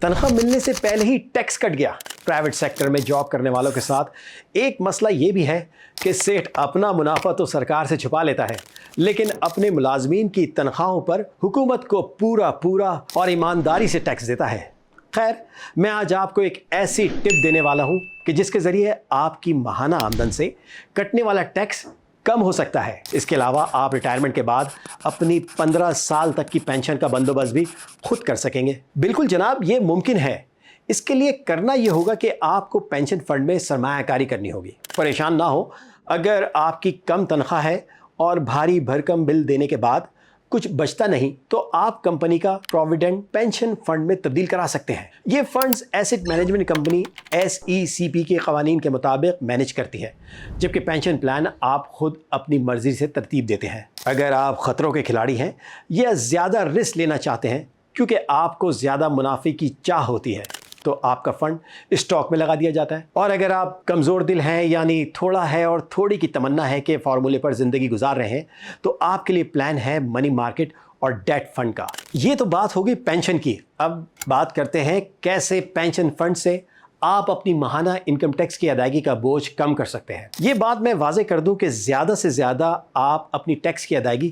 तनख्वाह मिलने से पहले ही टैक्स कट गया। प्राइवेट सेक्टर में जॉब करने वालों के साथ एक मसला ये भी है कि सेठ अपना मुनाफा तो सरकार से छुपा लेता है, लेकिन अपने मुलाजमीन की तनख्वाहों पर हुकूमत को पूरा और ईमानदारी से टैक्स देता है। खैर, मैं आज आपको एक ऐसी टिप देने वाला हूं कि जिसके ज़रिए आपकी माहाना आमदन से कटने वाला टैक्स कम हो सकता है। इसके अलावा आप रिटायरमेंट के बाद अपनी 15 साल तक की पेंशन का बंदोबस्त भी खुद कर सकेंगे। बिल्कुल जनाब, ये मुमकिन है। इसके लिए करना ये होगा कि आपको पेंशन फंड में सरमायाकारी करनी होगी। परेशान ना हो, अगर आपकी कम तनख्वाह है और भारी भरकम बिल देने के बाद कुछ बचता नहीं तो आप कंपनी का प्रोविडेंट पेंशन फंड में तब्दील करा सकते हैं। ये funds asset management company SECP के कवानीन के मुताबिक मैनेज करती है, जबकि पेंशन प्लान आप खुद अपनी मर्जी से तरतीब देते हैं। अगर आप खतरों के खिलाड़ी हैं या ज़्यादा रिस्क लेना चाहते हैं क्योंकि आपको ज़्यादा मुनाफे की चाह होती है, तो आपका फंड स्टॉक में लगा दिया जाता है। और अगर आप कमज़ोर दिल हैं, यानी थोड़ा है और थोड़ी की तमन्ना है कि फार्मूले पर ज़िंदगी गुजार रहे हैं, तो आपके लिए प्लान है मनी मार्केट और डेट फंड का। ये तो बात होगी पेंशन की। अब बात करते हैं कैसे पेंशन फंड से आप अपनी माहाना इनकम टैक्स की अदायगी का बोझ कम कर सकते हैं। ये बात मैं वाजे कर दूं कि ज़्यादा से ज़्यादा आप अपनी टैक्स की अदायगी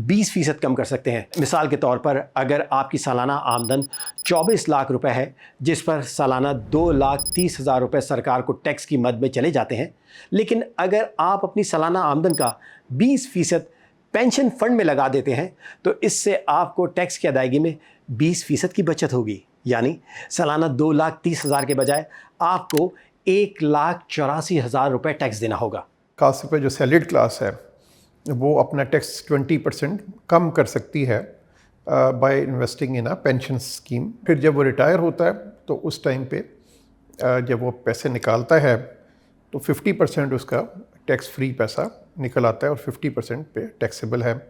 20% कम कर सकते हैं। मिसाल के तौर पर अगर आपकी सालाना आमदन 24 लाख रुपए है, जिस पर सालाना 2,30,000 रुपये सरकार को टैक्स की मद में चले जाते हैं, लेकिन अगर आप अपनी सालाना आमदन का 20% पेंशन फंड में लगा देते हैं, तो इससे आपको टैक्स की अदायगी में 20% की बचत होगी। यानी सालाना 2,30,000 के बजाय आपको 1,84,000 रुपये टैक्स देना होगा। खास पे जो सैलरीड क्लास है वो अपना टैक्स 20% कम कर सकती है by investing in a pension scheme. फिर जब वो रिटायर होता है तो उस टाइम पे जब वो पैसे निकालता है तो 50% उसका टैक्स फ्री पैसा निकल आता है और 50% पे टैक्सेबल है।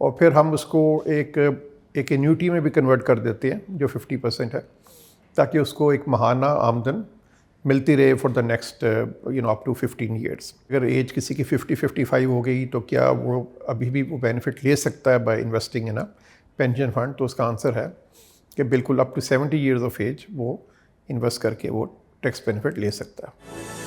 और फिर हम उसको एक एन्यूटी में भी कन्वर्ट कर देते हैं जो 50% है, ताकि उसको एक माहाना आमदन मिलती रहे for the next up to 15 years. अगर एज किसी की 50-55 हो गई तो क्या वो अभी भी वो बेनिफिट ले सकता है by investing in a pension fund? तो उसका आंसर है कि बिल्कुल up to 70 years of age वो इन्वेस्ट करके वो टैक्स बेनिफिट ले सकता है।